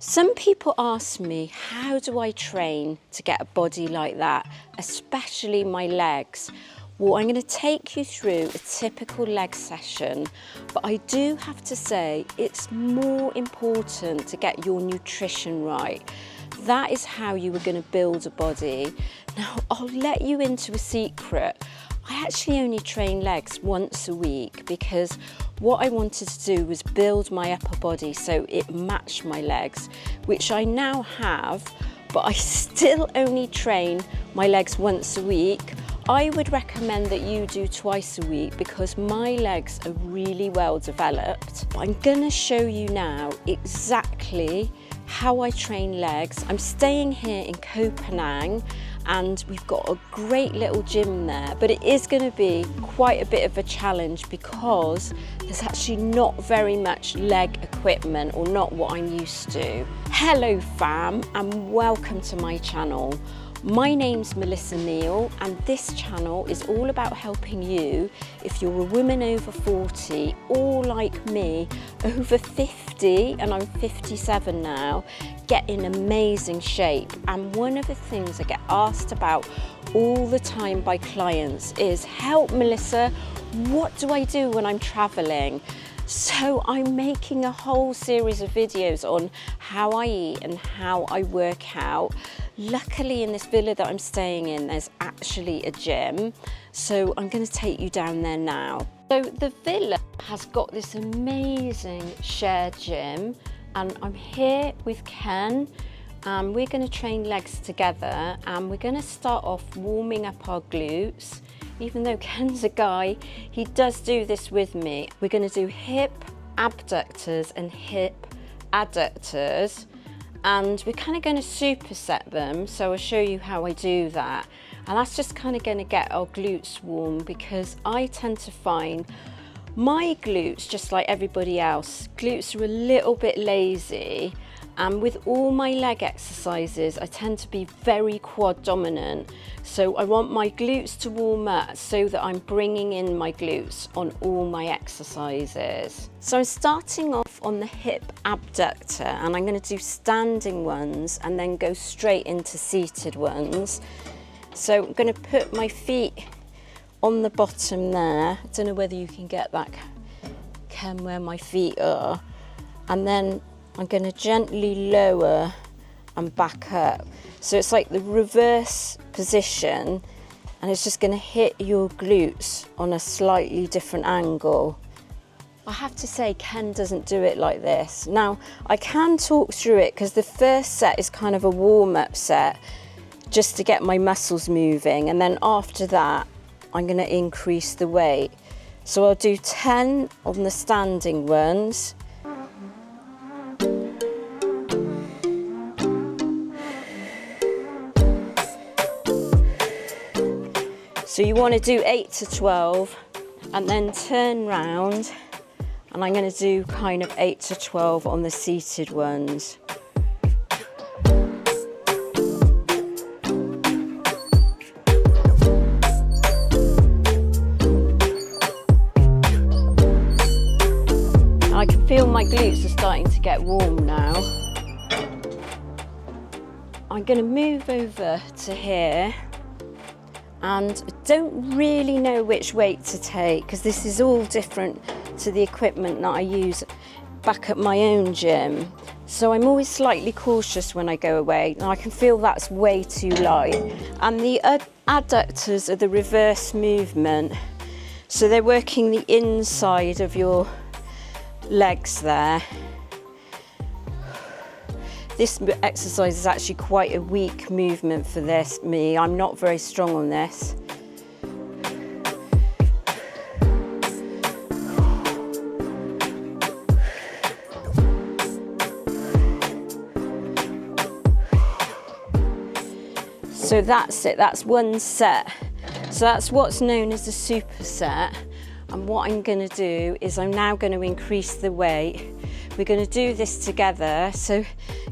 Some people ask me, how do I train to get a body like that, especially my legs? Well, I'm going to take you through a typical leg session, but I do have to say it's more important to get your nutrition right. That is how you are going to build a body. Now, I'll let you into a secret. I actually only train legs once a week because what I wanted to do was build my upper body so it matched my legs, which I now have, but I still only train my legs once a week. I would recommend that you do twice a week because my legs are really well developed. I'm going to show you now exactly how I train legs. I'm staying here in Koh Phangan and we've got a great little gym there, but it is going to be quite a bit of a challenge because there's actually not very much leg equipment, or not what I'm used to. Hello fam, and welcome to my channel. My name's Melissa Neal and this channel is all about helping you if you're a woman over 40 or like me over 50, and I'm 57 now, get in amazing shape. And one of the things I get asked about all the time by clients is, help Melissa, what do I do when I'm traveling? So I'm making a whole series of videos on how I eat and how I work out. Luckily in this villa that I'm staying in, there's actually a gym. So I'm going to take you down there now. So the villa has got this amazing shared gym and I'm here with Ken. We're going to train legs together and we're going to start off warming up our glutes. Even though Ken's a guy, he does do this with me. We're going to do hip abductors and hip adductors, and we're kind of going to superset them. So I'll show you how I do that. And that's just kind of going to get our glutes warm, because I tend to find my glutes, just like everybody else, glutes are a little bit lazy. And with all my leg exercises, I tend to be very quad dominant. So I want my glutes to warm up so that I'm bringing in my glutes on all my exercises. So I'm starting off on the hip abductor and I'm going to do standing ones and then go straight into seated ones. So I'm going to put my feet on the bottom there. I don't know whether you can get that, Ken, where my feet are. And then I'm going to gently lower and back up. So it's like the reverse position, and it's just going to hit your glutes on a slightly different angle. I have to say, Ken doesn't do it like this. Now, I can talk through it because the first set is kind of a warm-up set just to get my muscles moving, and then after that, I'm going to increase the weight. So I'll do 10 on the standing ones. So you want to do 8 to 12 and then turn round, and I'm going to do kind of 8 to 12 on the seated ones. I can feel my glutes are starting to get warm now. I'm going to move over to here. And I don't really know which weight to take because this is all different to the equipment that I use back at my own gym. So I'm always slightly cautious when I go away. Now I can feel that's way too light. And the adductors are the reverse movement. So they're working the inside of your legs there. This exercise is actually quite a weak movement for me. I'm not very strong on this. So that's it, that's one set. So that's what's known as a superset. And what I'm going to do is I'm now going to increase the weight. We're going to do this together. So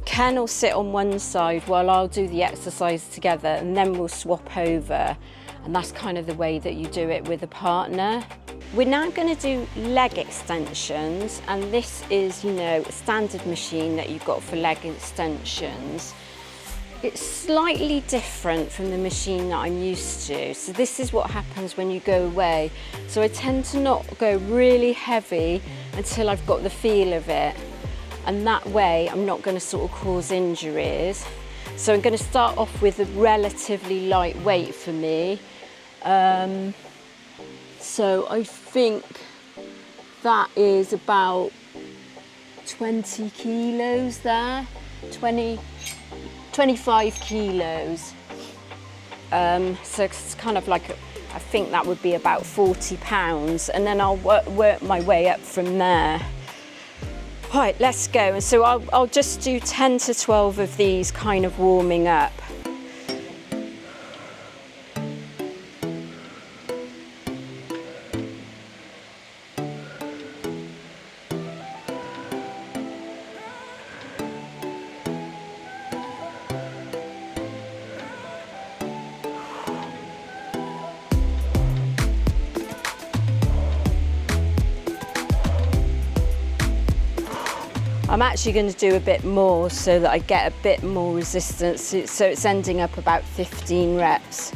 Ken will sit on one side while I'll do the exercise together, and then we'll swap over. And that's kind of the way that you do it with a partner. We're now going to do leg extensions, and this is, you know, a standard machine that you've got for leg extensions. It's slightly different from the machine that I'm used to. So this is what happens when you go away. So I tend to not go really heavy until I've got the feel of it. And that way I'm not going to sort of cause injuries. So I'm going to start off with a relatively light weight for me. So I think that is about 20 kilos there, 25 kilos. So it's kind of like, I think that would be about 40 pounds. And then I'll work my way up from there. Right, let's go. And so I'll just do 10 to 12 of these kind of warming up. I'm actually going to do a bit more so that I get a bit more resistance, so it's ending up about 15 reps.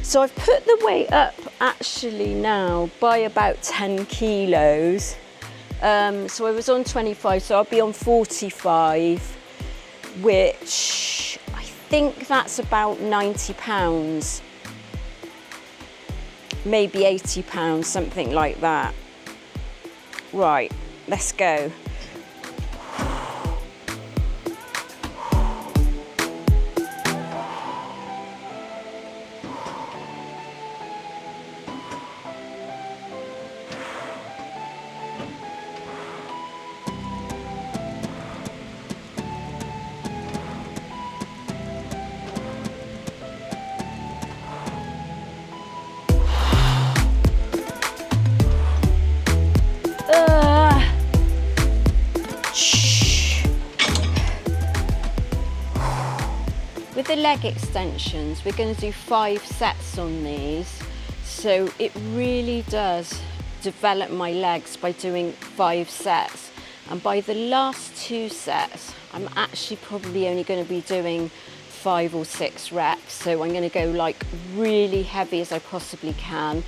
So I've put the weight up actually now by about 10 kilos. So I was on 25, so I'll be on 45, which I think that's about 90 pounds, maybe 80 pounds, something like that. Right, let's go. With the leg extensions, we're going to do 5 sets on these. So it really does develop my legs by doing 5 sets. And by the last 2 sets, I'm actually probably only going to be doing 5 or 6 reps. So I'm going to go like really heavy as I possibly can.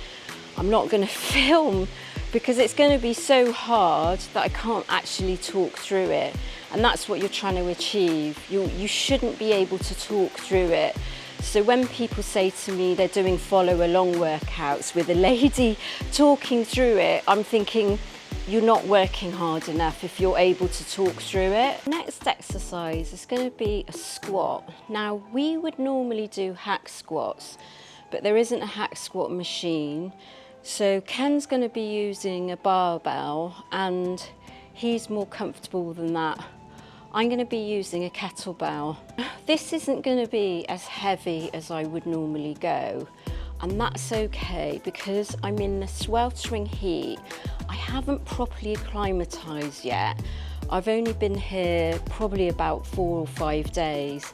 I'm not going to film because it's going to be so hard that I can't actually talk through it. And that's what you're trying to achieve. You shouldn't be able to talk through it. So when people say to me they're doing follow along workouts with a lady talking through it, I'm thinking you're not working hard enough if you're able to talk through it. Next exercise is going to be a squat. Now we would normally do hack squats, but there isn't a hack squat machine. So Ken's going to be using a barbell and he's more comfortable than that. I'm going to be using a kettlebell. This isn't going to be as heavy as I would normally go, and that's okay because I'm in the sweltering heat. I haven't properly acclimatised yet. I've only been here probably about 4 or 5 days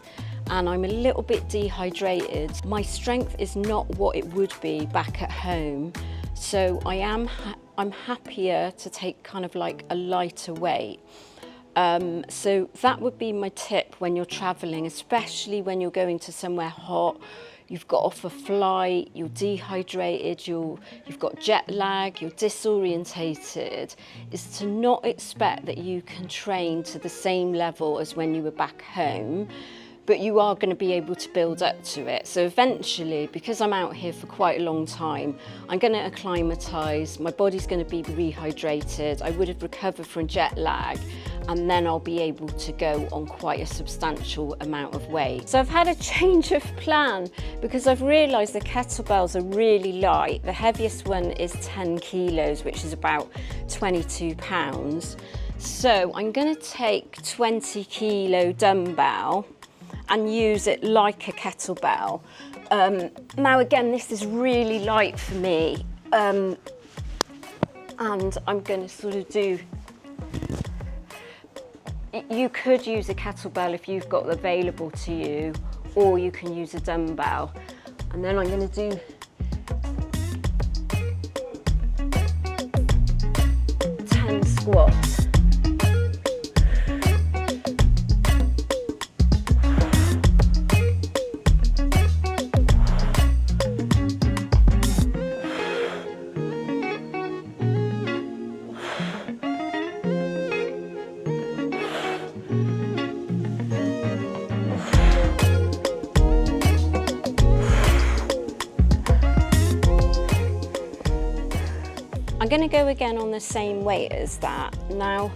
and I'm a little bit dehydrated. My strength is not what it would be back at home, so I'm happier to take kind of like a lighter weight. So that would be my tip when you're traveling, especially when you're going to somewhere hot, you've got off a flight, you're dehydrated, you've got jet lag, you're disorientated, is to not expect that you can train to the same level as when you were back home, but you are going to be able to build up to it. So eventually, because I'm out here for quite a long time, I'm going to acclimatise, my body's going to be rehydrated, I would have recovered from jet lag, and then I'll be able to go on quite a substantial amount of weight. So I've had a change of plan because I've realised the kettlebells are really light. The heaviest one is 10 kilos, which is about 22 pounds. So I'm going to take 20 kilo dumbbell and use it like a kettlebell. Now again, this is really light for me. And I'm going to sort of do, you could use a kettlebell if you've got available to you, or you can use a dumbbell. And then I'm going to do 10 squats. I'm going to go again on the same weight as that. Now,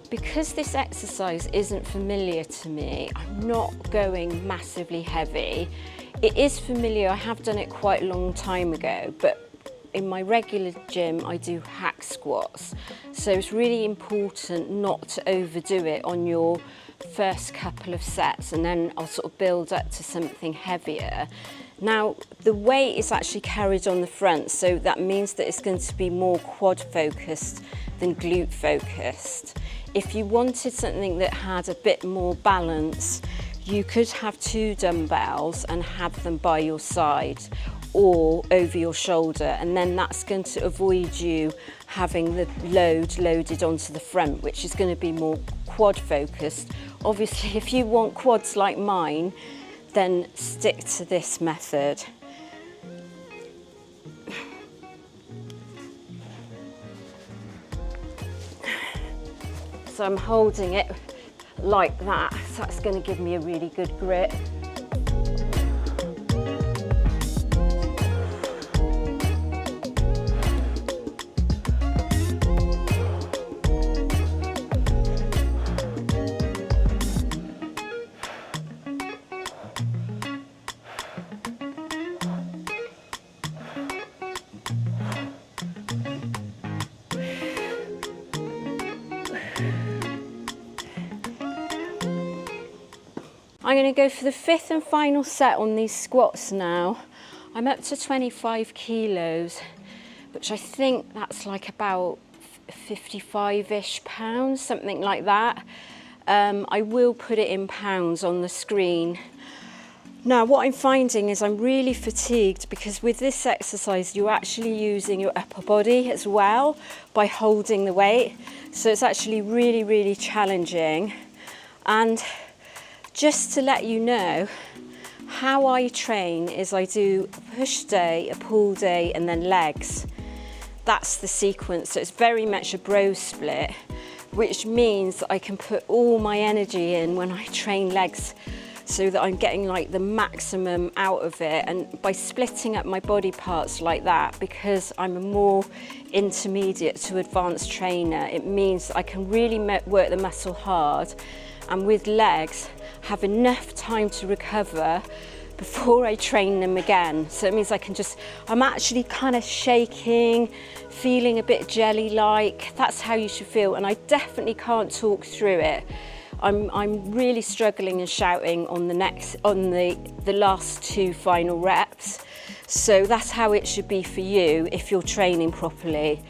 because this exercise isn't familiar to me, I'm not going massively heavy. It is familiar, I have done it quite a long time ago, but in my regular gym, I do hack squats. So it's really important not to overdo it on your first couple of sets, and then I'll sort of build up to something heavier. Now, the weight is actually carried on the front, so that means that it's going to be more quad focused than glute focused. If you wanted something that had a bit more balance, you could have 2 dumbbells and have them by your side or over your shoulder, and then that's going to avoid you having the load loaded onto the front, which is going to be more quad focused. Obviously, if you want quads like mine, then stick to this method. So I'm holding it like that, so that's going to give me a really good grip. I'm going to go for the 5th and final set on these squats now. I'm up to 25 kilos, which I think that's like about 55-ish pounds, something like that. I will put it in pounds on the screen. Now, what I'm finding is I'm really fatigued, because with this exercise, you're actually using your upper body as well by holding the weight. So it's actually really, really challenging. And just to let you know, how I train is I do a push day, a pull day, and then legs. That's the sequence. So it's very much a bro split, which means that I can put all my energy in when I train legs, so that I'm getting like the maximum out of it. And by splitting up my body parts like that, because I'm a more intermediate to advanced trainer, it means I can really work the muscle hard, and with legs, have enough time to recover before I train them again. So it means I'm actually kind of shaking, feeling a bit jelly-like. That's how you should feel, and I definitely can't talk through it. I'm really struggling and shouting on the last 2 final reps. So that's how it should be for you if you're training properly.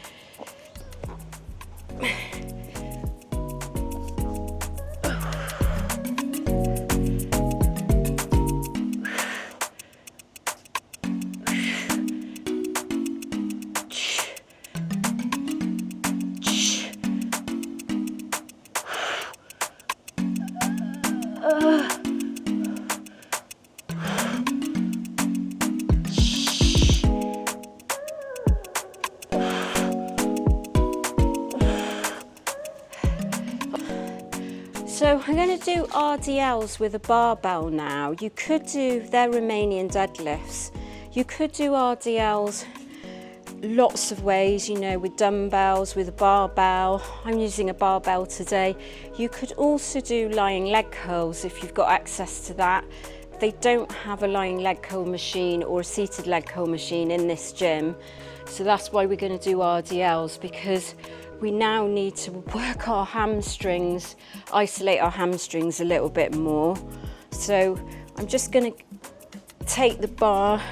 So I'm going to do RDLs with a barbell now. You could do, they're Romanian deadlifts. You could do RDLs lots of ways, you know, with dumbbells, with a barbell. I'm using a barbell today. You could also do lying leg curls if you've got access to that. They don't have a lying leg curl machine or a seated leg curl machine in this gym. So that's why we're going to do RDLs, because we now need to work our hamstrings, isolate our hamstrings a little bit more. So I'm just going to take the bar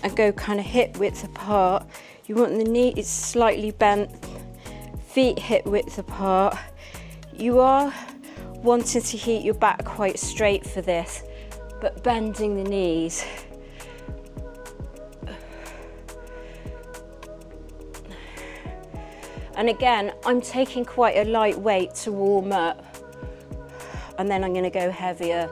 and go kind of hip width apart. You want the knee is slightly bent feet hip width apart. You are wanting to keep your back quite straight for this, but bending the knees. And again, I'm taking quite a light weight to warm up, and then I'm going to go heavier.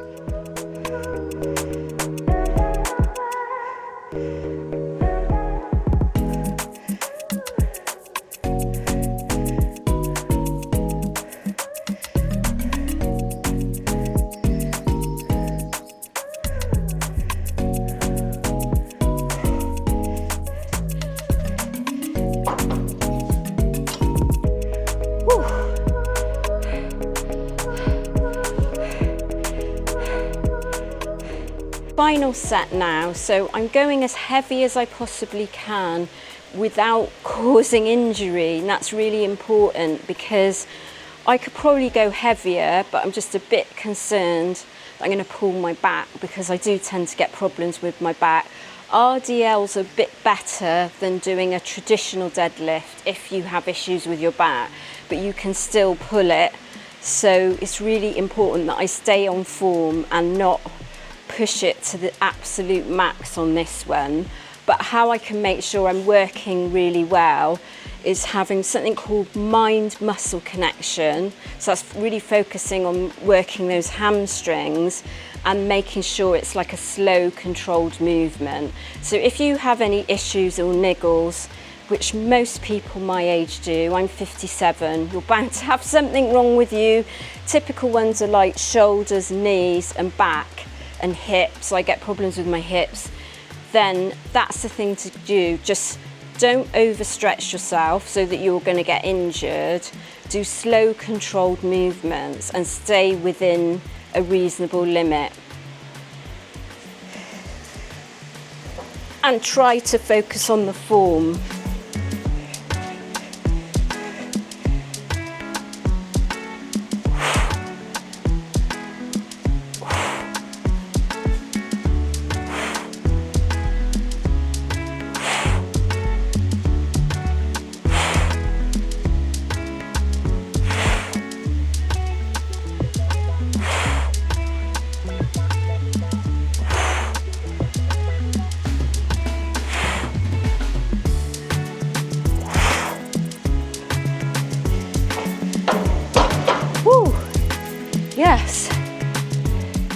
Final set now, so I'm going as heavy as I possibly can without causing injury, and that's really important because I could probably go heavier, but I'm just a bit concerned that I'm going to pull my back because I do tend to get problems with my back. RDLs are a bit better than doing a traditional deadlift if you have issues with your back, but you can still pull it. So it's really important that I stay on form and not push it to the absolute max on this one. But how I can make sure I'm working really well is having something called mind-muscle connection. So that's really focusing on working those hamstrings and making sure it's like a slow, controlled movement. So if you have any issues or niggles, which most people my age do, I'm 57, you're bound to have something wrong with you. Typical ones are like shoulders, knees and back and hips. I get problems with my hips. Then that's the thing to do. Just don't overstretch yourself so that you're going to get injured. Do slow, controlled movements and stay within a reasonable limit. And try to focus on the form. Yes,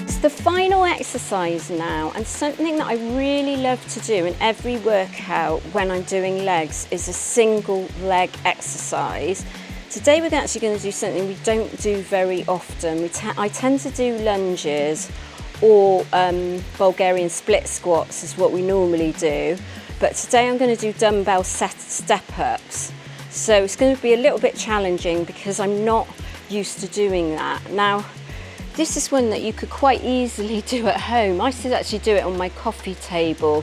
it's the final exercise now, and something that I really love to do in every workout when I'm doing legs is a single leg exercise. Today we're actually going to do something we don't do very often. I tend to do lunges or Bulgarian split squats is what we normally do, but today I'm going to do dumbbell step-ups. So it's going to be a little bit challenging because I'm not used to doing that. Now, this is one that you could quite easily do at home. I used to actually do it on my coffee table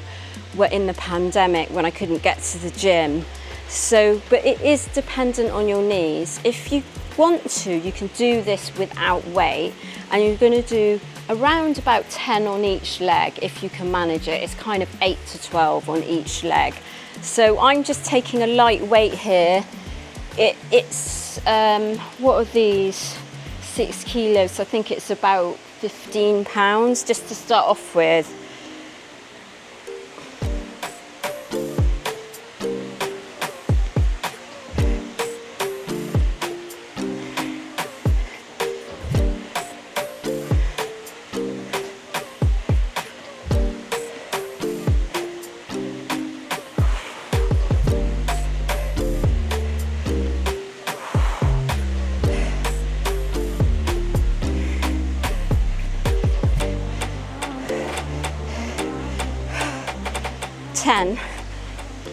in the pandemic when I couldn't get to the gym. So, but it is dependent on your knees. If you want to, you can do this without weight, and you're going to do around about 10 on each leg if you can manage it. It's kind of 8 to 12 on each leg. So I'm just taking a light weight here. It's what are these? 6 kilos. I think it's about 15 pounds just to start off with.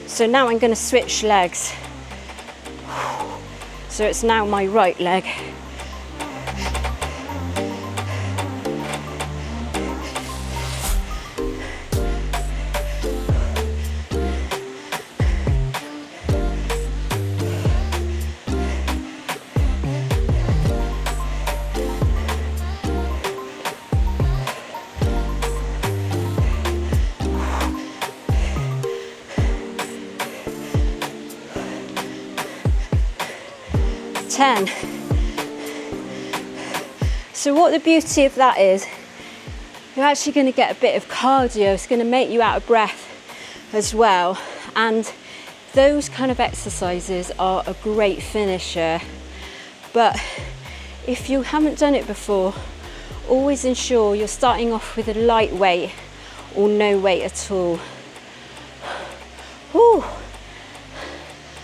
So now I'm going to switch legs. So it's now my right leg. 10. So what the beauty of that is, you're actually going to get a bit of cardio. It's going to make you out of breath as well. And those kind of exercises are a great finisher. But if you haven't done it before, always ensure you're starting off with a light weight or no weight at all. Whew.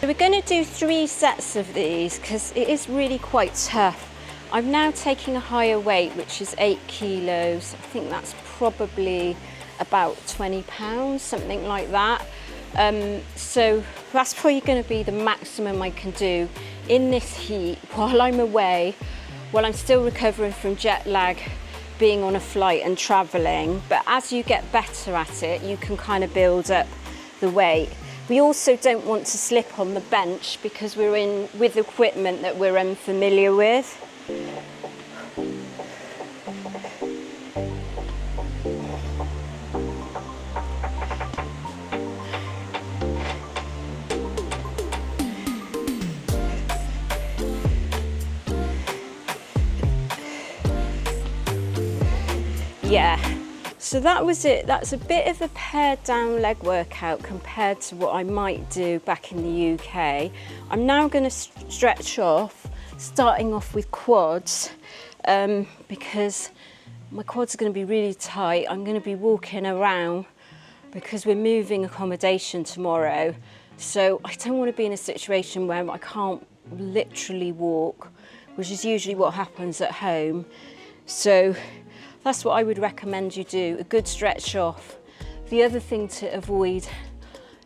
So we're going to do 3 sets of these because it is really quite tough. I'm now taking a higher weight, which is 8 kilos. I think that's probably about 20 pounds, something like that. So that's probably going to be the maximum I can do in this heat while I'm away, while I'm still recovering from jet lag, being on a flight and traveling. But as you get better at it, you can kind of build up the weight. We also don't want to slip on the bench because we're in with equipment that we're unfamiliar with. Yeah, so that was it. That's a bit of a pared down leg workout compared to what I might do back in the UK. I'm now going to stretch off, starting off with quads, because my quads are going to be really tight. I'm going to be walking around because we're moving accommodation tomorrow. So I don't want to be in a situation where I can't literally walk, which is usually what happens at home. So that's what I would recommend you do, a good stretch off. The other thing to avoid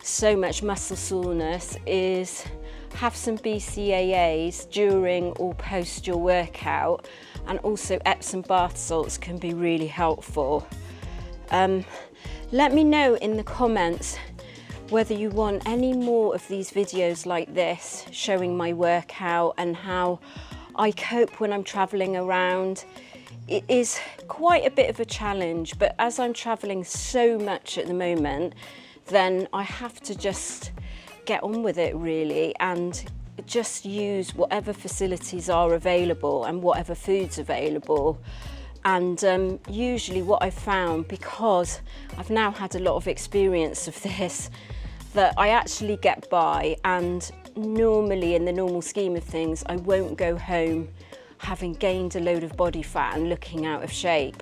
so much muscle soreness is have some BCAAs during or post your workout, and also Epsom bath salts can be really helpful. Let me know in the comments whether you want any more of these videos like this, showing my workout and how I cope when I'm traveling around. It is quite a bit of a challenge, but as I'm traveling so much at the moment, then I have to just get on with it really, and just use whatever facilities are available and whatever food's available. And usually what I've found, because I've now had a lot of experience of this, that I actually get by, and normally in the normal scheme of things, I won't go home having gained a load of body fat and looking out of shape.